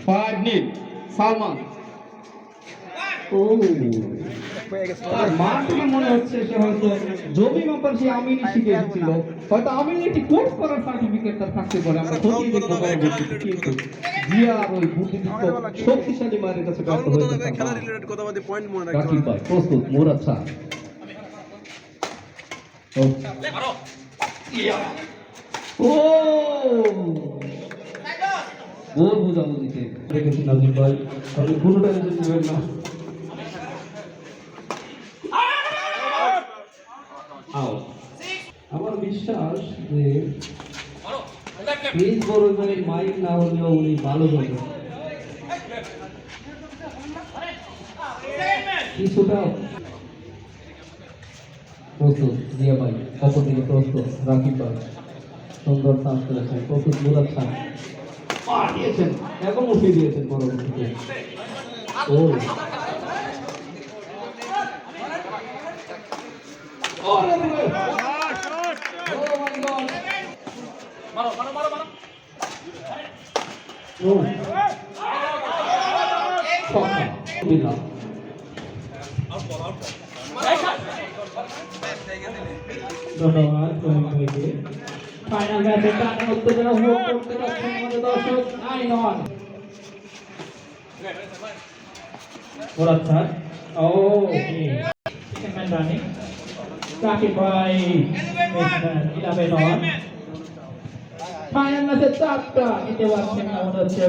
5-0 সালমান। ও তার মা থেকে মনে হচ্ছে সে হয়তো জমি মাপার সে আমিনি শিখে এসেছিল, হয়তো আমিনি একটি কোর্স করার সার্টিফিকেট তার থাকতে পারে, আমরা খতিয়ে দেখবো পরবর্তীতে। কিন্তু জিয়ার ওই বুদ্ধিদীপ্ত শক্তিশালী মায়ের কাছে ব্যর্থ হয়েছে রাকিব ভাই। প্রস্তুত মুরাদ স্যার। ও গোল বুঝাবুঝিতে রেখেছি নাজিম ভাই, আপনি পুরোটা নেবেন না। আমার বিশ্বাস যে প্রিন্স বড় ভাইয়ের মাইক না হলেও উনি ভালো করবেন কিছুটা। প্রস্তুত জিয়া ভাই, অপর দিকে প্রস্তুত রাকিব ভাই, সুন্দর চান্স করেছেন। প্রস্তুত মুরাদ খান দিয়েছেন, এখন উঠিয়ে দিয়েছেন পরবর্তীতে। ও ধন্যবাদ ফাইনাল ম্যাচে টানা উত্তেজনা উপভোগ করতে যাচ্ছেন আমাদের দর্শক। 9-1 মুরাদ স্যার। ও সেকেন্ড ম্যান রানিং রাকিব ভাই 11-1 ফাইনাল ম্যাচে চাপটা নিতে পারছেন না মনে হচ্ছে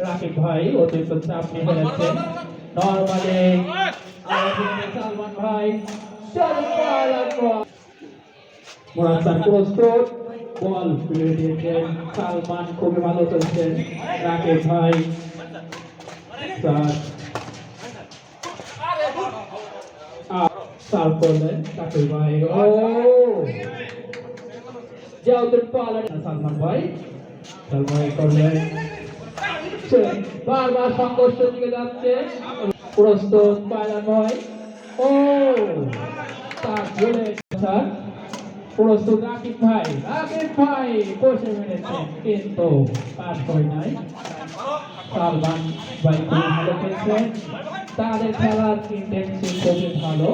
রাকিব ভাই, অতিরিক্ত চাপ নিয়ে ফেলেছেন। নরমালি সালমান ভাই মুরাদ স্যার প্রস্তুত, বল ফিরে দিয়েছেন সালমান, খুবই ভালো চলছেন রাকিব ভাই। সার্ভ করলেন রাকিব ভাই। ও জাউদের পালেন সালমান ভাই, সালমান করলেন, বারবার সংঘর্ষ দিকে যাচ্ছে। প্রস্তুত পাইলান ভাই। ও তার গোলে স্যার। প্রস্তুত রাকিব ভাই, রাকিব ভাই বসে মেরেছেন কিন্তু পাস হয় নাই। সালমান ভাই খুব ভালো খেলছেন, তাদের খেলার ইন্টেন্সিটি খুবই ভালো।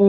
ও